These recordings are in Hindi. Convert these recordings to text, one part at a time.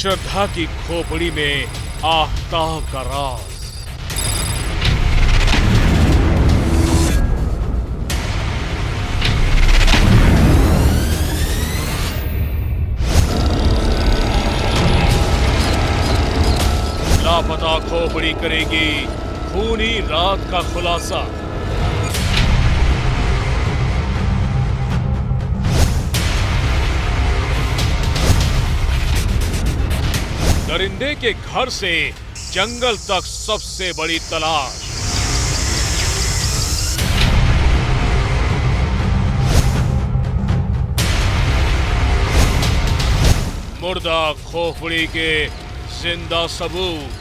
श्रद्धा की खोपड़ी में आफताब का राज। लापता खोपड़ी करेगी खूनी रात का खुलासा। दरिंदे के घर से जंगल तक सबसे बड़ी तलाश। मुर्दा खोपड़ी के जिंदा सबूत।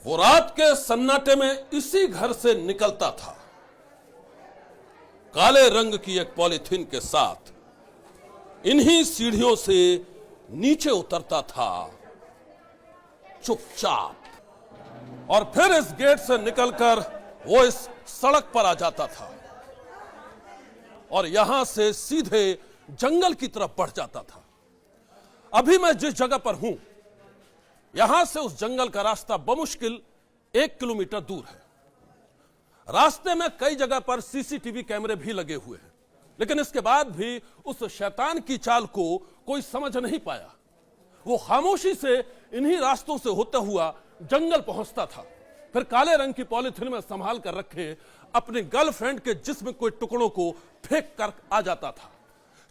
वो रात के सन्नाटे में इसी घर से निकलता था, काले रंग की एक पॉलीथीन के साथ। इन्हीं सीढ़ियों से नीचे उतरता था चुपचाप, और फिर इस गेट से निकलकर वो इस सड़क पर आ जाता था और यहां से सीधे जंगल की तरफ बढ़ जाता था। अभी मैं जिस जगह पर हूं, यहां से उस जंगल का रास्ता बमुश्किल 1 किलोमीटर दूर है। रास्ते में कई जगह पर सीसीटीवी कैमरे भी लगे हुए हैं, लेकिन इसके बाद भी उस शैतान की चाल को कोई समझ नहीं पाया। वो खामोशी से इन्हीं रास्तों से होता हुआ जंगल पहुंचता था, फिर काले रंग की पॉलीथिन में संभाल कर रखे अपनी गर्लफ्रेंड के जिस्म के टुकड़ों को फेंक कर आ जाता था।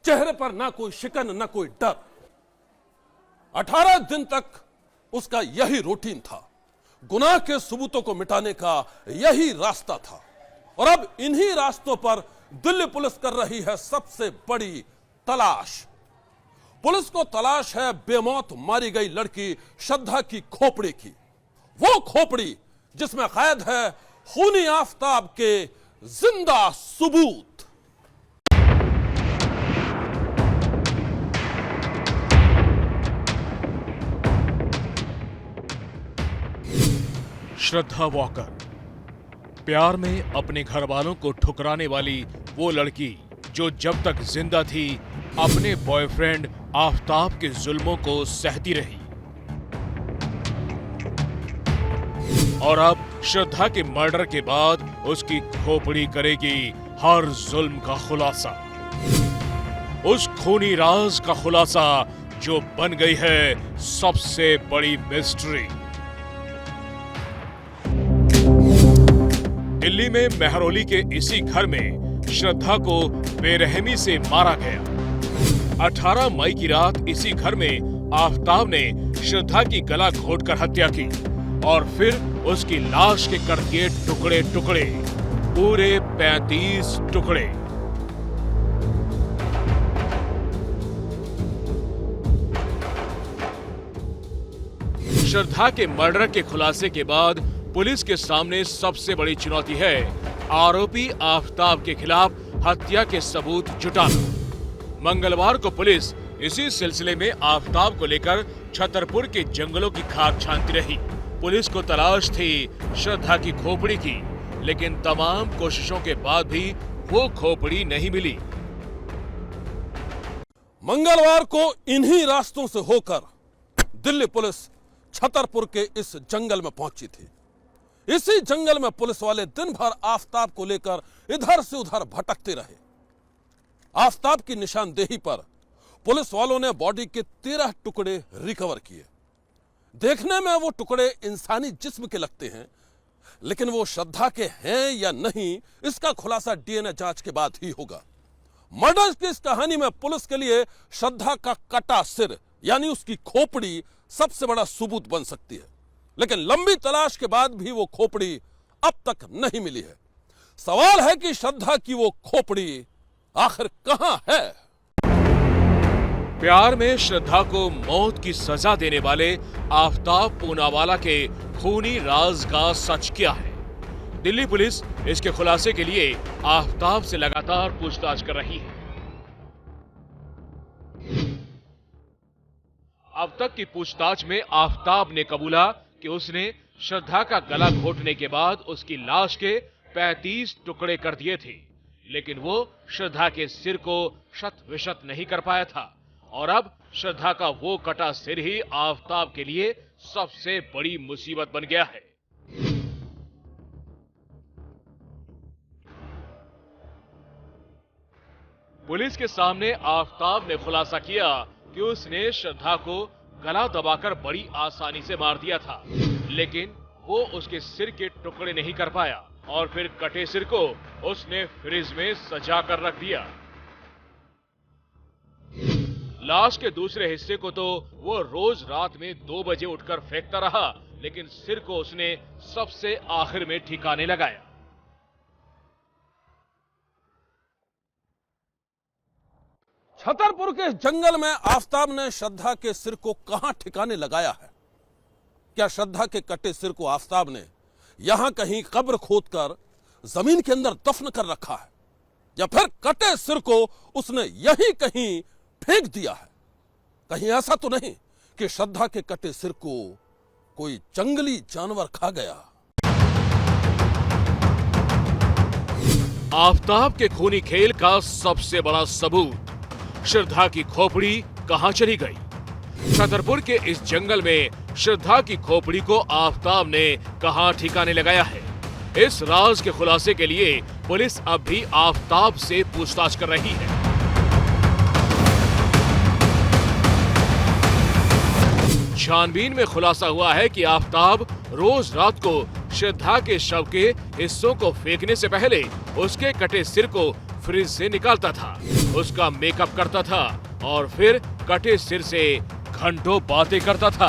चेहरे पर ना कोई शिकन ना कोई डर। 18 दिन तक उसका यही रूटीन था, गुनाह के सबूतों को मिटाने का यही रास्ता था। और अब इन्हीं रास्तों पर दिल्ली पुलिस कर रही है सबसे बड़ी तलाश। पुलिस को तलाश है बेमौत मारी गई लड़की श्रद्धा की खोपड़ी की, वो खोपड़ी जिसमें कैद है खूनी आफताब के जिंदा सबूत। श्रद्धा वॉकर, प्यार में अपने घर वालों को ठुकराने वाली वो लड़की जो जब तक जिंदा थी अपने बॉयफ्रेंड आफताब के जुल्मों को सहती रही, और अब श्रद्धा के मर्डर के बाद उसकी खोपड़ी करेगी हर जुल्म का खुलासा। उस खूनी राज का खुलासा जो बन गई है सबसे बड़ी मिस्ट्री। दिल्ली में मेहरौली के इसी घर में श्रद्धा को बेरहमी से मारा गया। 18 मई की रात इसी घर में आफताब ने श्रद्धा की गला घोंटकर हत्या की और फिर उसकी लाश के कर दिए टुकड़े टुकड़े, पूरे 35 टुकड़े। श्रद्धा के मर्डर के खुलासे के बाद पुलिस के सामने सबसे बड़ी चुनौती है आरोपी आफताब के खिलाफ हत्या के सबूत जुटाना। मंगलवार को पुलिस इसी सिलसिले में आफताब को लेकर छतरपुर के जंगलों की खाक छानती रही। पुलिस को तलाश थी श्रद्धा की खोपड़ी की, लेकिन तमाम कोशिशों के बाद भी वो खोपड़ी नहीं मिली। मंगलवार को इन्हीं रास्तों से होकर दिल्ली पुलिस छतरपुर के इस जंगल में पहुंची थी। इसी जंगल में पुलिस वाले दिन भर आफताब को लेकर इधर से उधर भटकते रहे। आफताब की निशानदेही पर पुलिस वालों ने बॉडी के 13 टुकड़े रिकवर किए। देखने में वो टुकड़े इंसानी जिस्म के लगते हैं, लेकिन वो श्रद्धा के हैं या नहीं, इसका खुलासा डीएनए जांच के बाद ही होगा। मर्डर की इस कहानी में पुलिस के लिए श्रद्धा का कटा सिर यानी उसकी खोपड़ी सबसे बड़ा सबूत बन सकती है, लेकिन लंबी तलाश के बाद भी वो खोपड़ी अब तक नहीं मिली है। सवाल है कि श्रद्धा की वो खोपड़ी आखिर कहां है? प्यार में श्रद्धा को मौत की सजा देने वाले आफताब पूनावाला के खूनी राज का सच क्या है? दिल्ली पुलिस इसके खुलासे के लिए आफताब से लगातार पूछताछ कर रही है। अब तक की पूछताछ में आफताब ने कबूला कि उसने श्रद्धा का गला घोंटने के बाद उसकी लाश के 35 टुकड़े कर दिए थे, लेकिन वो श्रद्धा के सिर को शत विशत नहीं कर पाया था और अब श्रद्धा का वो कटा सिर ही आफताब के लिए सबसे बड़ी मुसीबत बन गया है। पुलिस के सामने आफताब ने खुलासा किया कि उसने श्रद्धा को गला दबाकर बड़ी आसानी से मार दिया था, लेकिन वो उसके सिर के टुकड़े नहीं कर पाया और फिर कटे सिर को उसने फ्रिज में सजा कर रख दिया। लाश के दूसरे हिस्से को तो वो रोज रात में 2 बजे उठकर फेंकता रहा, लेकिन सिर को उसने सबसे आखिर में ठिकाने लगाया। छतरपुर के जंगल में आफताब ने श्रद्धा के सिर को कहां ठिकाने लगाया है? क्या श्रद्धा के कटे सिर को आफताब ने यहां कहीं कब्र खोदकर जमीन के अंदर दफन कर रखा है, या फिर कटे सिर को उसने यहीं कहीं फेंक दिया है? कहीं ऐसा तो नहीं कि श्रद्धा के कटे सिर को कोई जंगली जानवर खा गया? आफताब के खूनी खेल का सबसे बड़ा सबूत, श्रद्धा की खोपड़ी कहां चली गई? छतरपुर के इस जंगल में श्रद्धा की खोपड़ी को आफताब ने कहां ठिकाने लगाया है? इस राज के खुलासे के लिए पुलिस अब भी आफताब से पूछताछ कर रही है। छानबीन में खुलासा हुआ है कि आफताब रोज रात को श्रद्धा के शव के हिस्सों को फेंकने से पहले उसके कटे सिर को फ्रिज से निकालता था, उसका मेकअप करता था और फिर कटे सिर से घंटों बातें करता था।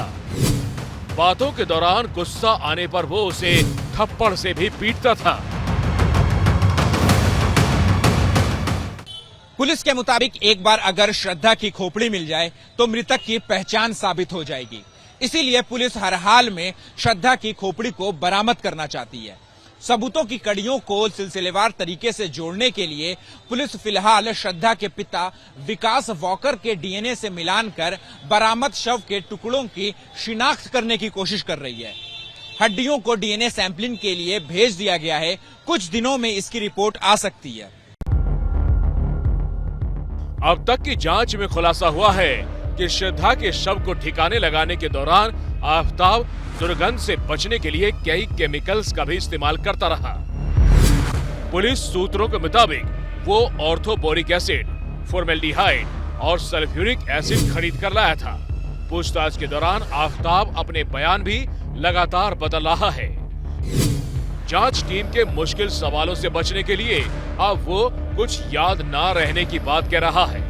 बातों के दौरान गुस्सा आने पर वो उसे थप्पड़ से भी पीटता था। पुलिस के मुताबिक एक बार अगर श्रद्धा की खोपड़ी मिल जाए तो मृतक की पहचान साबित हो जाएगी। इसीलिए पुलिस हर हाल में श्रद्धा की खोपड़ी को बरामद करना चाहती है। सबूतों की कड़ियों को सिलसिलेवार तरीके से जोड़ने के लिए पुलिस फिलहाल श्रद्धा के पिता विकास वॉकर के डीएनए से मिलान कर बरामद शव के टुकड़ों की शिनाख्त करने की कोशिश कर रही है। हड्डियों को डीएनए सैंपलिंग के लिए भेज दिया गया है। कुछ दिनों में इसकी रिपोर्ट आ सकती है। अब तक की जांच में खुलासा हुआ है कि श्रद्धा के शव को ठिकाने लगाने के दौरान आफताब दुर्गंध से बचने के लिए कई केमिकल्स का भी इस्तेमाल करता रहा। पुलिस सूत्रों के मुताबिक वो ऑर्थोबोरिक एसिड, फॉर्मेल्डिहाइड और सल्फ्यूरिक एसिड खरीद कर लाया था। पूछताछ के दौरान आफताब अपने बयान भी लगातार बदल रहा है। जांच टीम के मुश्किल सवालों से बचने के लिए अब वो कुछ याद ना रहने की बात कह रहा है।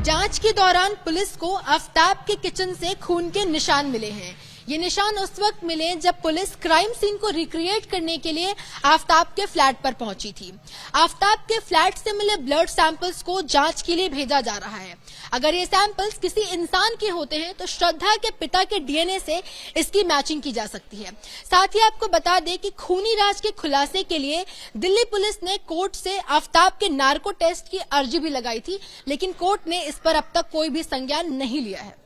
जांच के दौरान पुलिस को आफताब के किचन से खून के निशान मिले हैं। ये निशान उस वक्त मिले जब पुलिस क्राइम सीन को रिक्रिएट करने के लिए आफताब के फ्लैट पर पहुंची थी। आफताब के फ्लैट से मिले ब्लड सैंपल्स को जांच के लिए भेजा जा रहा है। अगर ये सैंपल्स किसी इंसान के होते हैं तो श्रद्धा के पिता के डीएनए से इसकी मैचिंग की जा सकती है। साथ ही आपको बता दें कि खूनी राज के खुलासे के लिए दिल्ली पुलिस ने कोर्ट से आफताब के नार्को टेस्ट की अर्जी भी लगाई थी, लेकिन कोर्ट ने इस पर अब तक कोई भी संज्ञान नहीं लिया है।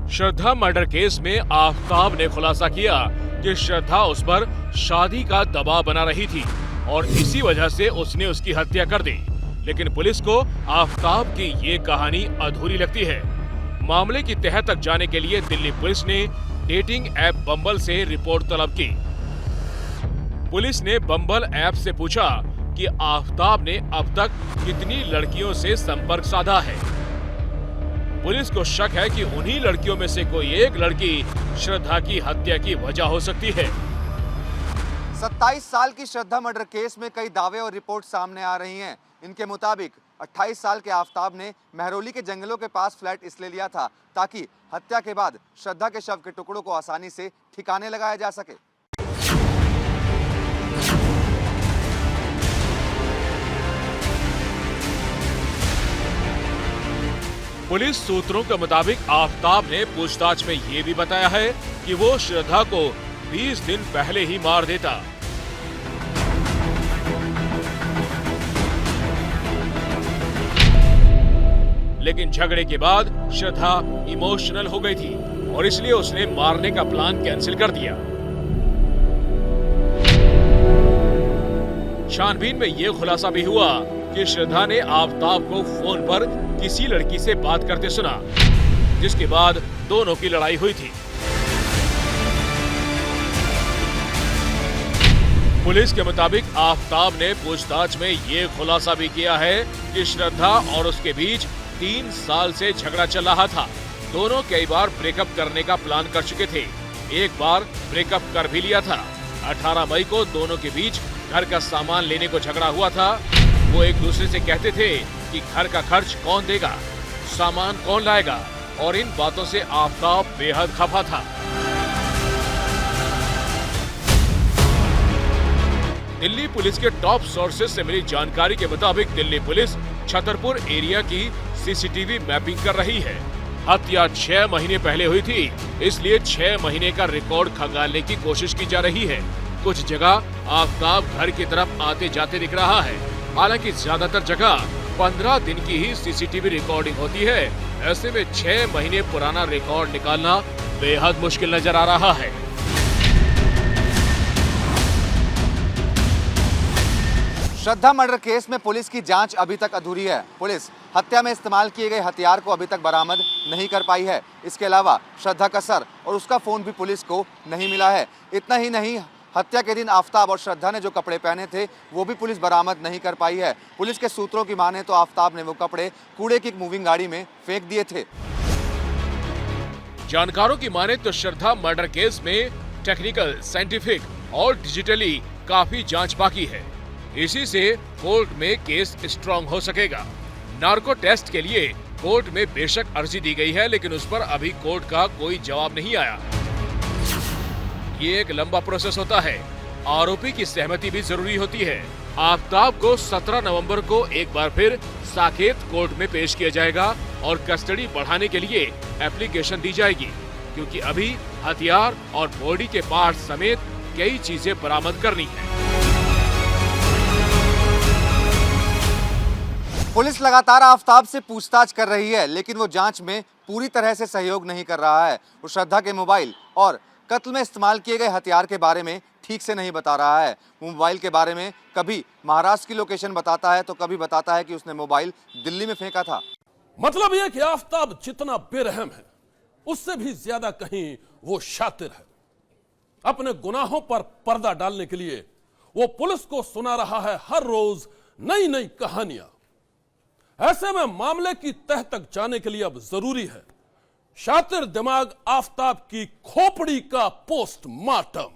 श्रद्धा मर्डर केस में आफताब ने खुलासा किया कि श्रद्धा उस पर शादी का दबाव बना रही थी और इसी वजह से उसने उसकी हत्या कर दी। लेकिन पुलिस को आफताब की ये कहानी अधूरी लगती है। मामले की तह तक जाने के लिए दिल्ली पुलिस ने डेटिंग ऐप बम्बल से रिपोर्ट तलब की। पुलिस ने बम्बल ऐप से पूछा कि आफताब ने अब तक कितनी लड़कियों से संपर्क साधा है। पुलिस को शक है कि उन्हीं लड़कियों में से कोई एक लड़की श्रद्धा की हत्या की वजह हो सकती है। 27 साल की श्रद्धा मर्डर केस में कई दावे और रिपोर्ट सामने आ रही हैं। इनके मुताबिक 28 साल के आफताब ने महरौली के जंगलों के पास फ्लैट इसलिए लिया था ताकि हत्या के बाद श्रद्धा के शव के टुकड़ों को आसानी से ठिकाने लगाया जा सके। पुलिस सूत्रों के मुताबिक आफताब ने पूछताछ में ये भी बताया है कि वो श्रद्धा को 20 दिन पहले ही मार देता। लेकिन झगड़े के बाद श्रद्धा इमोशनल हो गई थी और इसलिए उसने मारने का प्लान कैंसिल कर दिया। छानबीन में यह खुलासा भी हुआ कि श्रद्धा ने आफताब को फोन पर किसी लड़की से बात करते सुना, जिसके बाद दोनों की लड़ाई हुई थी। पुलिस के मुताबिक आफताब ने पूछताछ में ये खुलासा भी किया है कि श्रद्धा और उसके बीच 3 साल से झगड़ा चल रहा था। दोनों कई बार ब्रेकअप करने का प्लान कर चुके थे, एक बार ब्रेकअप कर भी लिया था। 18 मई को दोनों के बीच घर का सामान लेने को झगड़ा हुआ था। वो एक दूसरे से कहते थे कि घर का खर्च कौन देगा, सामान कौन लाएगा, और इन बातों से आफताब बेहद खफा था। दिल्ली पुलिस के टॉप सोर्सेज से मिली जानकारी के मुताबिक दिल्ली पुलिस छतरपुर एरिया की सीसीटीवी मैपिंग कर रही है। हत्या 6 महीने पहले हुई थी, इसलिए 6 महीने का रिकॉर्ड खंगालने की कोशिश की जा रही है। कुछ जगह आफताब घर की तरफ आते जाते दिख रहा है, हालांकि ज्यादातर जगह 15 दिन की ही सीसीटीवी रिकॉर्डिंग होती है। ऐसे में 6 महीने पुराना रिकॉर्ड निकालना बेहद मुश्किल नजर आ रहा है। श्रद्धा मर्डर केस में पुलिस की जांच अभी तक अधूरी है। पुलिस हत्या में इस्तेमाल किए गए हथियार को अभी तक बरामद नहीं कर पाई है। इसके अलावा श्रद्धा का सर और उसका फोन भी पुलिस को नहीं मिला है। इतना ही नहीं, हत्या के दिन आफताब और श्रद्धा ने जो कपड़े पहने थे वो भी पुलिस बरामद नहीं कर पाई है। पुलिस के सूत्रों की माने तो आफताब ने वो कपड़े कूड़े की एक मूविंग गाड़ी में फेंक दिए थे। जानकारों की माने तो श्रद्धा मर्डर केस में टेक्निकल, साइंटिफिक और डिजिटली काफी जांच बाकी है। इसी से कोर्ट में केस स्ट्रांग हो सकेगा। नार्को टेस्ट के लिए कोर्ट में बेशक अर्जी दी गई है, लेकिन उस पर अभी कोर्ट का कोई जवाब नहीं आया। ये एक लंबा प्रोसेस होता है। आरोपी की सहमति भी जरूरी होती है। आफताब को 17 नवंबर को एक बार फिर साकेत कोर्ट में पेश किया जाएगा और कस्टडी बढ़ाने के लिए एप्लीकेशन दी जाएगी, क्योंकि अभी हथियार और बॉडी के पार्ट समेत कई चीजें बरामद करनी है। पुलिस लगातार आफताब से पूछताछ कर रही है, लेकिन वो जांच में पूरी तरह से सहयोग नहीं कर रहा है। वो श्रद्धा के मोबाइल और कत्ल में इस्तेमाल किए गए हथियार के बारे में ठीक से नहीं बता रहा है। वो मोबाइल के बारे में कभी महाराष्ट्र की लोकेशन बताता है तो कभी बताता है कि उसने मोबाइल दिल्ली में फेंका था। मतलब यह कि आफताब जितना बेरहम है, उससे भी ज्यादा कहीं वो शातिर है। अपने गुनाहों पर पर्दा डालने के लिए वो पुलिस को सुना रहा है हर रोज नई नई कहानियां। ऐसे में मामले की तह तक जाने के लिए अब जरूरी है शातिर दिमाग आफताब की खोपड़ी का पोस्टमार्टम।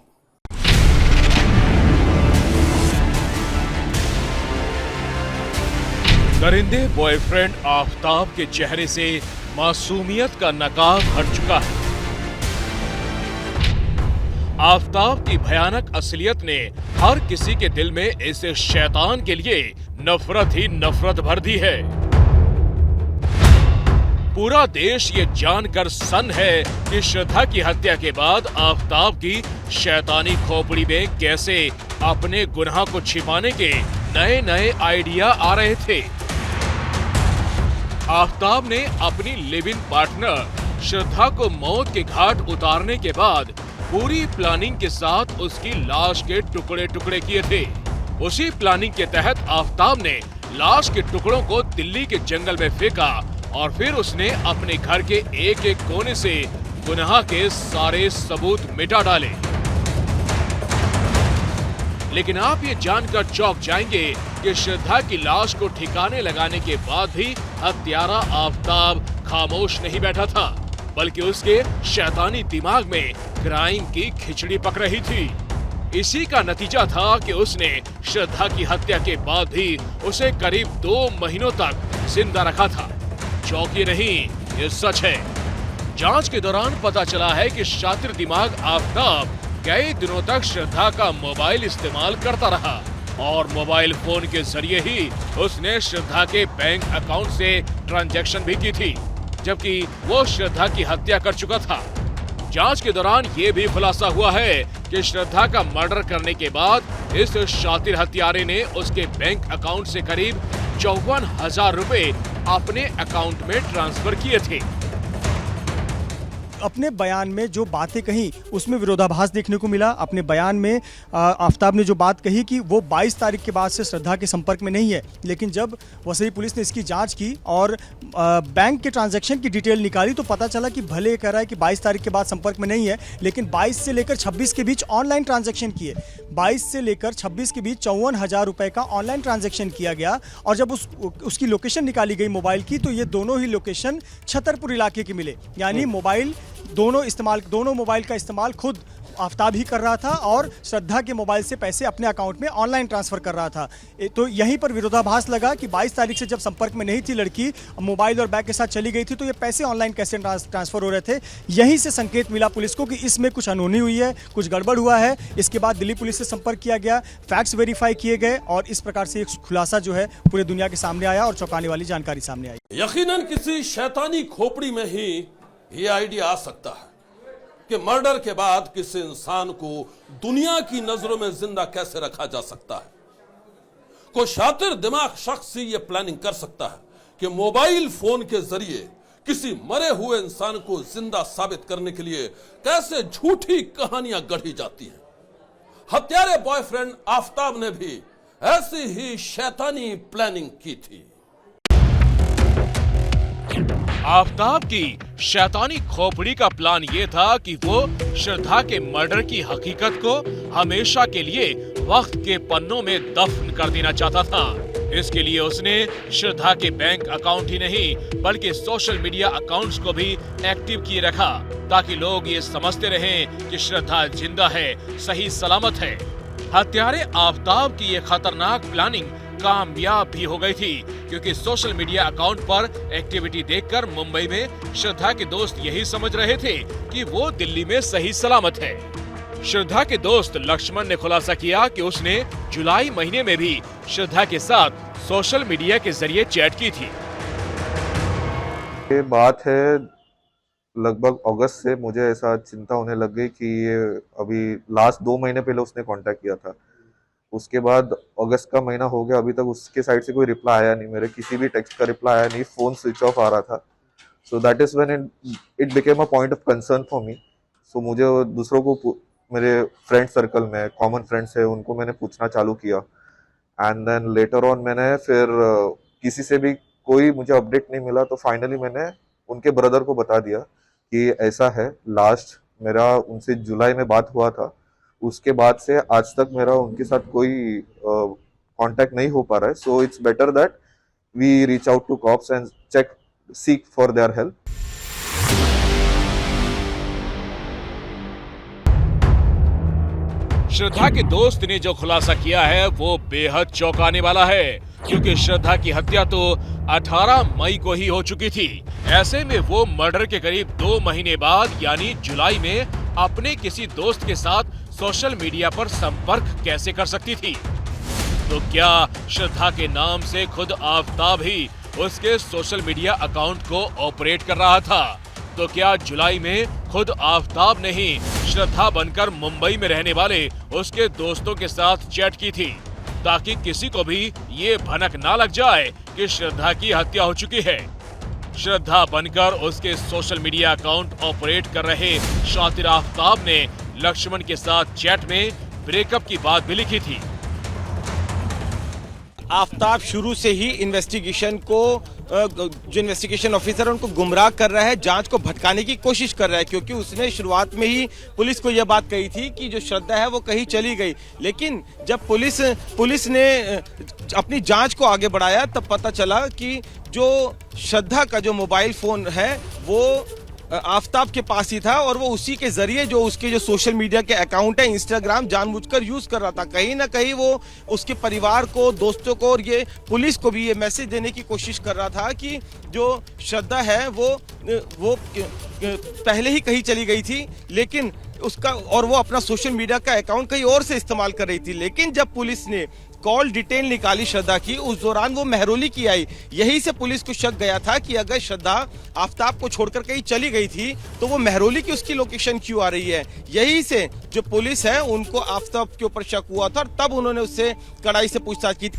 दरिंदे बॉयफ्रेंड आफताब के चेहरे से मासूमियत का नकाब हट चुका है। आफताब की भयानक असलियत ने हर किसी के दिल में इस शैतान के लिए नफरत ही नफरत भर दी है। पूरा देश ये जानकर सन्न है कि श्रद्धा की हत्या के बाद आफताब की शैतानी खोपड़ी में कैसे अपने गुनाह को छिपाने के नए नए आइडिया आ रहे थे। आफताब ने अपनी लिव इन पार्टनर श्रद्धा को मौत के घाट उतारने के बाद पूरी प्लानिंग के साथ उसकी लाश के टुकड़े टुकड़े किए थे। उसी प्लानिंग के तहत आफताब ने लाश के टुकड़ों को दिल्ली के जंगल में फेंका और फिर उसने अपने घर के एक एक कोने से गुनाह के सारे सबूत मिटा डाले। लेकिन आप ये जानकर चौंक जाएंगे कि श्रद्धा की लाश को ठिकाने लगाने के बाद भी हत्यारा आफताब खामोश नहीं बैठा था, बल्कि उसके शैतानी दिमाग में क्राइम की खिचड़ी पक रही थी। इसी का नतीजा था कि उसने श्रद्धा की हत्या के बाद भी उसे करीब 2 महीनों तक जिंदा रखा था। चौंकिए नहीं, ये सच है। जांच के दौरान पता चला है कि शातिर दिमाग आफताब कई दिनों तक श्रद्धा का मोबाइल इस्तेमाल करता रहा और मोबाइल फोन के जरिए ही उसने श्रद्धा के बैंक अकाउंट से ट्रांजैक्शन भी की थी, जबकि वो श्रद्धा की हत्या कर चुका था। जांच के दौरान ये भी खुलासा हुआ है कि श्रद्धा का मर्डर करने के बाद इस शातिर हत्यारे ने उसके बैंक अकाउंट से करीब 54,000 रुपए अपने अकाउंट में ट्रांसफर किए थे। अपने बयान में जो बातें कही उसमें विरोधाभास देखने को मिला। अपने बयान में आफताब ने जो बात कही कि वो 22 तारीख के बाद से श्रद्धा के संपर्क में नहीं है, लेकिन जब वसई पुलिस ने इसकी जांच की और बैंक के ट्रांजैक्शन की डिटेल निकाली तो पता चला कि भले कह रहा है कि 22 तारीख के बाद संपर्क में नहीं है, लेकिन 22 से लेकर 26 के बीच ऑनलाइन ट्रांजैक्शन किए। 22 से लेकर 26 के बीच 54,000 रुपए का ऑनलाइन ट्रांजैक्शन किया गया और जब उसकी लोकेशन निकाली गई मोबाइल की तो ये दोनों ही लोकेशन छतरपुर इलाके के मिले। यानी मोबाइल दोनों मोबाइल का इस्तेमाल खुद आफताब ही कर रहा था और श्रद्धा के मोबाइल से पैसे अपने अकाउंट में ऑनलाइन ट्रांसफर कर रहा था। तो यहीं पर विरोधाभास लगा कि 22 तारीख से जब संपर्क में नहीं थी लड़की, मोबाइल और बैग के साथ चली गई थी, तो ये पैसे ऑनलाइन कैसे ट्रांसफर हो रहे थे। यहीं से संकेत मिला पुलिस को कि इसमें कुछ अनहोनी हुई है, कुछ गड़बड़ हुआ है। इसके बाद दिल्ली पुलिस से संपर्क किया गया, फैक्ट्स वेरीफाई किए गए और इस प्रकार से एक खुलासा जो है पूरे दुनिया के सामने आया और चौंकाने वाली जानकारी सामने आई। यकीनन किसी शैतानी खोपड़ी में ही ये आइडिया आ सकता है कि मर्डर के बाद किसी इंसान को दुनिया की नजरों में जिंदा कैसे रखा जा सकता है। कोई शातिर दिमाग शख्स ही यह प्लानिंग कर सकता है कि मोबाइल फोन के जरिए किसी मरे हुए इंसान को जिंदा साबित करने के लिए कैसे झूठी कहानियां गढ़ी जाती हैं। हत्यारे बॉयफ्रेंड आफताब ने भी ऐसी ही शैतानी प्लानिंग की थी। आफताब की शैतानी खोपड़ी का प्लान ये था कि वो श्रद्धा के मर्डर की हकीकत को हमेशा के लिए वक्त के पन्नों में दफन कर देना चाहता था। इसके लिए उसने श्रद्धा के बैंक अकाउंट ही नहीं बल्कि सोशल मीडिया अकाउंट्स को भी एक्टिव किए रखा ताकि लोग ये समझते रहें कि श्रद्धा जिंदा है, सही सलामत है। हत्यारे आफताब की ये खतरनाक प्लानिंग कामयाब भी हो गई थी क्योंकि सोशल मीडिया अकाउंट पर एक्टिविटी देखकर मुंबई में श्रद्धा के दोस्त यही समझ रहे थे कि वो दिल्ली में सही सलामत है। श्रद्धा के दोस्त लक्ष्मण ने खुलासा किया कि उसने जुलाई महीने में भी श्रद्धा के साथ सोशल मीडिया के जरिए चैट की थी। ये बात है लगभग अगस्त से मुझे ऐसा चिंता होने लग गई कि ये अभी लास्ट 2 महीने पहले उसने कांटेक्ट किया था। उसके बाद अगस्त का महीना हो गया, अभी तक उसके साइड से कोई रिप्लाई आया नहीं, मेरे किसी भी टेक्स्ट का रिप्लाई आया नहीं, फोन स्विच ऑफ आ रहा था। So that is when it became a point of concern for me. So मुझे दूसरों को, मेरे फ्रेंड सर्कल में कॉमन फ्रेंड्स है, उनको मैंने पूछना चालू किया एंड देन लेटर ऑन मैंने फिर किसी से भी कोई मुझे अपडेट नहीं मिला तो फाइनली मैंने उनके ब्रदर को बता दिया कि ऐसा है। लास्ट मेरा उनसे जुलाई में बात हुआ था, उसके बाद से आज तक मेरा उनके साथ कोई कांटेक्ट नहीं हो पा रहा है। So it's better that we reach out to cops and seek for their help. Shraddha के दोस्त ने जो खुलासा किया है वो बेहद चौंकाने वाला है क्योंकि श्रद्धा की हत्या तो 18 मई को ही हो चुकी थी। ऐसे में वो मर्डर के करीब 2 महीने बाद यानी जुलाई में अपने किसी दोस्त के साथ सोशल मीडिया पर संपर्क कैसे कर सकती थी। तो क्या श्रद्धा के नाम से खुद आफताब ही उसके सोशल मीडिया अकाउंट को ऑपरेट कर रहा था? तो क्या जुलाई में खुद आफताब ने ही श्रद्धा बनकर मुंबई में रहने वाले उसके दोस्तों के साथ चैट की थी ताकि किसी को भी ये भनक ना लग जाए कि श्रद्धा की हत्या हो चुकी है? श्रद्धा बनकर उसके सोशल मीडिया अकाउंट ऑपरेट कर रहे शातिर आफताब ने लक्ष्मण के साथ चैट में ब्रेकअप की बात भी लिखी थी। आफताब शुरू से ही इन्वेस्टिगेशन को जो इन्वेस्टिगेशन ऑफिसर है उनको गुमराह कर रहा है, जांच को भटकाने की कोशिश कर रहा है क्योंकि उसने शुरुआत में ही पुलिस को यह बात कही थी कि जो श्रद्धा है वो कहीं चली गई। लेकिन जब पुलिस ने अपनी जांच को आगे बढ़ाया तब पता चला कि जो श्रद्धा का जो मोबाइल फोन है वो आफताब के पास ही था और वो उसी के जरिए जो उसके जो सोशल मीडिया के अकाउंट है इंस्टाग्राम जानबूझकर यूज कर रहा था। कहीं ना कहीं वो उसके परिवार को, दोस्तों को और ये पुलिस को भी ये मैसेज देने की कोशिश कर रहा था कि जो श्रद्धा है वो पहले ही कहीं चली गई थी लेकिन उसका और वो अपना सोशल मीडिया का अकाउंट कहीं और से इस्तेमाल कर रही थी। लेकिन जब पुलिस ने कॉल डिटेल निकाली श्रद्धा की, उस दौरान वो मेहरौली की आई। यही से पुलिस को शक गया था कि अगर श्रद्धा आफताब को छोड़कर कहीं चली गई थी तो वो मेहरौली की उसकी लोकेशन क्यों आ रही है। यही से जो पुलिस है उनको आफताब के ऊपर शक हुआ था और तब उन्होंने उससे कड़ाई से पूछताछ की।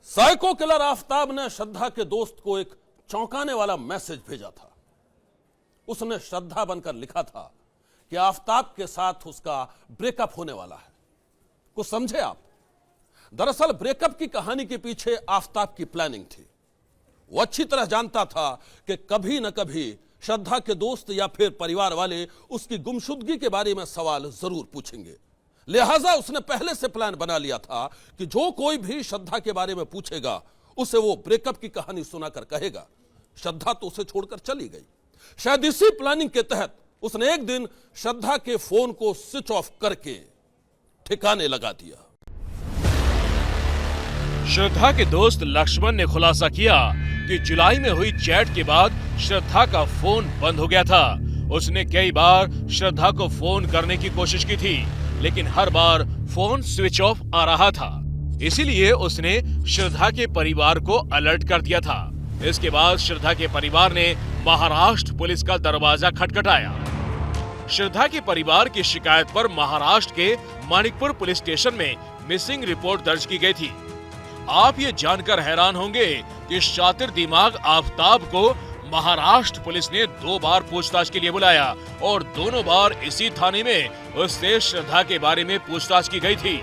साइको किलर आफताब ने श्रद्धा के दोस्त को एक चौंकाने वाला मैसेज भेजा था। उसने श्रद्धा बनकर लिखा था कि आफताब के साथ उसका ब्रेकअप होने वाला है। कुछ समझे आप? दरअसल ब्रेकअप की कहानी के पीछे आफताब की प्लानिंग थी। वो अच्छी तरह जानता था कि कभी न कभी श्रद्धा के दोस्त या फिर परिवार वाले उसकी गुमशुदगी के बारे में सवाल जरूर पूछेंगे। लिहाजा उसने पहले से प्लान बना लिया था कि जो कोई भी श्रद्धा के बारे में पूछेगा उसे वो ब्रेकअप की कहानी सुनाकर कहेगा श्रद्धा तो उसे छोड़कर चली गई। शायद इसी प्लानिंग के तहत उसने एक दिन श्रद्धा के फोन को स्विच ऑफ करके ठिकाने लगा दिया। श्रद्धा के दोस्त लक्ष्मण ने खुलासा किया कि जुलाई में हुई चैट के बाद श्रद्धा का फोन बंद हो गया था। उसने कई बार श्रद्धा को फोन करने की कोशिश की थी, लेकिन हर बार फोन स्विच ऑफ आ रहा था। इसीलिए उसने श्रद्धा के परिवार को अलर्ट कर दिया था। इसके बाद श्रद्धा के परिवार ने महाराष्ट्र पुलिस का दरवाजा खटखटाया। श्रद्धा के परिवार की शिकायत पर महाराष्ट्र के मानिकपुर पुलिस स्टेशन में मिसिंग रिपोर्ट दर्ज की गई थी। आप ये जानकर हैरान होंगे कि शातिर दिमाग आफताब को महाराष्ट्र पुलिस ने 2 बार पूछताछ के लिए बुलाया और दोनों बार इसी थाने में उससे श्रद्धा के बारे में पूछताछ की गई थी।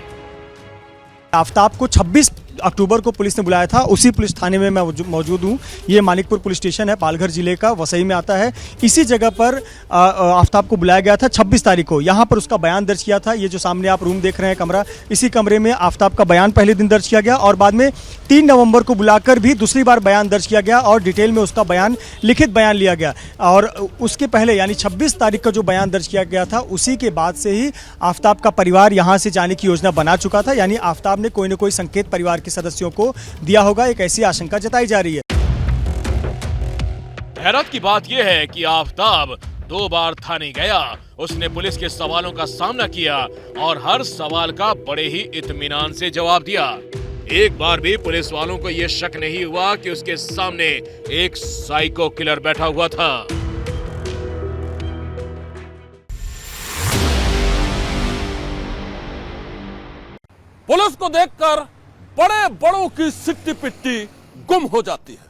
आफताब को 26 अक्टूबर को पुलिस ने बुलाया था। उसी पुलिस थाने में मैं मौजूद हूँ। ये मानिकपुर पुलिस स्टेशन है, पालघर जिले का, वसई में आता है। इसी जगह पर आफताब को बुलाया गया था 26 तारीख को। यहाँ पर उसका बयान दर्ज किया था। ये जो सामने आप रूम देख रहे हैं, कमरा, इसी कमरे में आफताब का बयान पहले दिन दर्ज किया गया और बाद में 3 नवंबर को बुलाकर भी दूसरी बार बयान दर्ज किया गया और डिटेल में उसका बयान, लिखित बयान लिया गया। और उसके पहले यानी 26 तारीख का जो बयान दर्ज किया गया था, उसी के बाद से ही आफताब का परिवार यहाँ से जाने की योजना बना चुका था। यानी आफताब ने कोई न कोई संकेत परिवार के सदस्यों को दिया होगा, एक ऐसी आशंका जताई जा रही है। हैरत की बात यह है कि आफताब 2 बार थाने गया। उसने पुलिस के सवालों का सामना किया और हर सवाल का बड़े ही इत्मीनान से जवाब दिया। एक बार भी पुलिस वालों को यह शक नहीं हुआ कि उसके सामने एक साइको किलर बैठा हुआ था। पुलिस को देखकर बड़े बड़ों की सिट्टी पिट्टी गुम हो जाती है,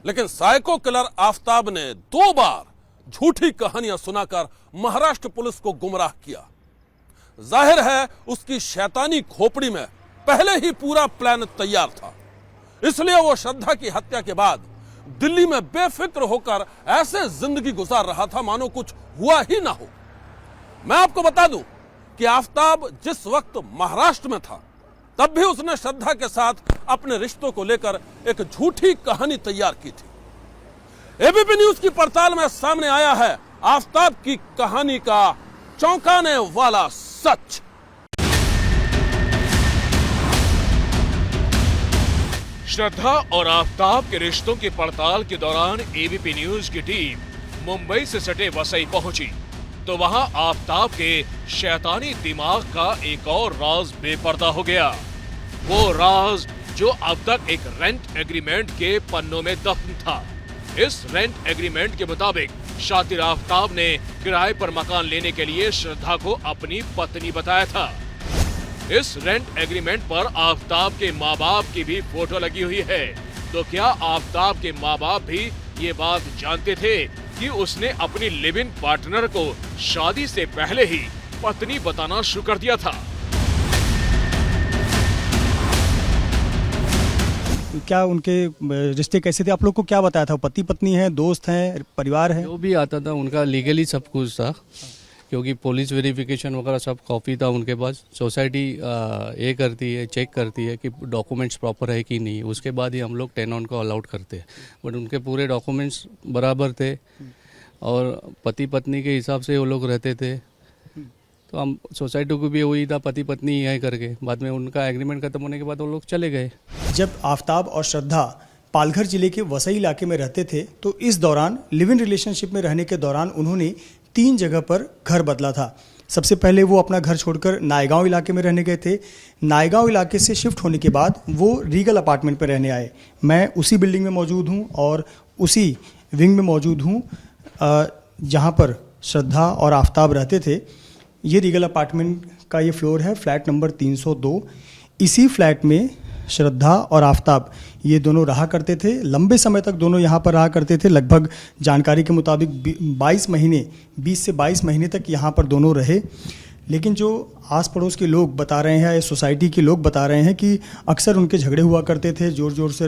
लेकिन साइको किलर आफताब ने 2 बार झूठी कहानियां सुनाकर महाराष्ट्र पुलिस को गुमराह किया। जाहिर है उसकी शैतानी खोपड़ी में पहले ही पूरा प्लान तैयार था, इसलिए वो श्रद्धा की हत्या के बाद दिल्ली में बेफिक्र होकर ऐसे जिंदगी गुजार रहा था मानो कुछ हुआ ही ना हो। मैं आपको बता दूं कि आफताब जिस वक्त महाराष्ट्र में था, तब भी उसने श्रद्धा के साथ अपने रिश्तों को लेकर एक झूठी कहानी तैयार की थी। एबीपी न्यूज की पड़ताल में सामने आया है आफताब की कहानी का चौंकाने वाला सच। श्रद्धा और आफताब के रिश्तों की पड़ताल के दौरान एबीपी न्यूज की टीम मुंबई से सटे वसई पहुंची, तो वहां आफताब के शैतानी दिमाग का एक और राज बेपर्दा हो गया। वो राज जो अब तक एक रेंट एग्रीमेंट के पन्नों में दफन था। इस रेंट एग्रीमेंट के मुताबिक शातिर आफताब ने किराए पर मकान लेने के लिए श्रद्धा को अपनी पत्नी बताया था। इस रेंट एग्रीमेंट पर आफताब के माँ बाप की भी फोटो लगी हुई है। तो क्या आफताब के माँ बाप भी ये बात जानते थे कि उसने अपनी लिव इन पार्टनर को शादी से पहले ही पत्नी बताना शुरू कर दिया था? क्या उनके रिश्ते कैसे थे? आप लोग को क्या बताया था? पति पत्नी है, दोस्त हैं, परिवार है? जो भी आता था उनका लीगली सब कुछ था, क्योंकि पुलिस वेरिफिकेशन वगैरह सब कॉपी था उनके पास। सोसाइटी ये करती है, चेक करती है कि डॉक्यूमेंट्स प्रॉपर है कि नहीं, उसके बाद ही हम लोग टेनॉन को अलाउड करते हैं। बट उनके पूरे डॉक्यूमेंट्स बराबर थे और पति पत्नी के हिसाब से वो लोग रहते थे। तो हम सोसाइटी को भी वही था, पति पत्नी ही है करके। बाद में उनका एग्रीमेंट खत्म होने के बाद वो लोग चले गए। जब आफताब और श्रद्धा पालघर जिले के वसई इलाके में रहते थे, तो इस दौरान लिव इन रिलेशनशिप में रहने के दौरान उन्होंने 3 जगह पर घर बदला था। सबसे पहले वो अपना घर छोड़कर नायगांव इलाके में रहने गए थे। नायगांव इलाके से शिफ्ट होने के बाद वो रीगल अपार्टमेंट पर रहने आए। मैं उसी बिल्डिंग में मौजूद हूँ और उसी विंग में मौजूद हूँ जहाँ पर श्रद्धा और आफताब रहते थे। ये रीगल अपार्टमेंट का ये फ्लोर है, फ्लैट नंबर 302। इसी फ्लैट में श्रद्धा और आफताब ये दोनों रहा करते थे। लंबे समय तक दोनों यहाँ पर रहा करते थे। लगभग जानकारी के मुताबिक 20 से 22 महीने तक यहाँ पर दोनों रहे। लेकिन जो आस पड़ोस के लोग बता रहे हैं, सोसाइटी के लोग बता रहे हैं कि अक्सर उनके झगड़े हुआ करते थे, ज़ोर ज़ोर से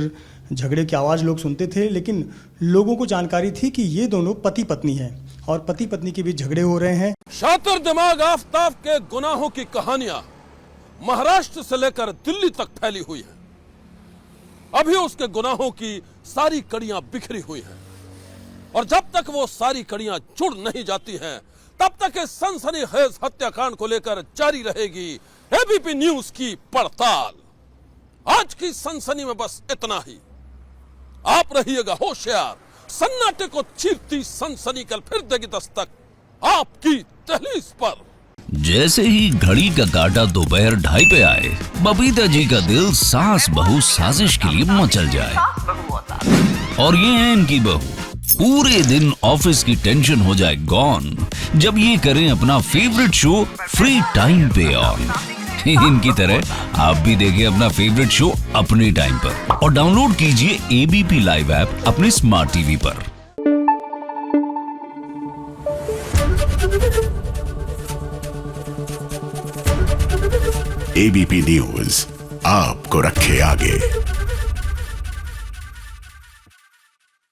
झगड़े की आवाज़ लोग सुनते थे। लेकिन लोगों को जानकारी थी कि ये दोनों पति पत्नी हैं और पति पत्नी के बीच झगड़े हो रहे हैं। शातिर दिमाग आफताब के गुनाहों की कहानियां महाराष्ट्र से लेकर दिल्ली तक फैली हुई है। अभी उसके गुनाहों की सारी कड़ियां बिखरी हुई हैं और जब तक वो सारी कड़ियां जुड़ नहीं जाती हैं तब तक इस सनसनीखेज हत्याकांड को लेकर जारी रहेगी एबीपी न्यूज की पड़ताल। आज की सनसनी में बस इतना ही। आप रहिएगा होशियार। सन्नाटे को चीरती सनसनी कल फिर देगी दस्तक आपकी दहलीज पर। जैसे ही घड़ी का काटा दोपहर 2:30 पे आए, बबीता जी का दिल सास बहू साजिश के लिए मचल जाए। और ये है इनकी बहू, पूरे दिन ऑफिस की टेंशन हो जाए गॉन जब ये करें अपना फेवरेट शो फ्री टाइम पे ऑन। इनकी तरह आप भी देखिए अपना फेवरेट शो अपने टाइम पर और डाउनलोड कीजिए एबीपी लाइव ऐप अपने स्मार्ट टीवी पर। एबीपी न्यूज आपको रखे आगे।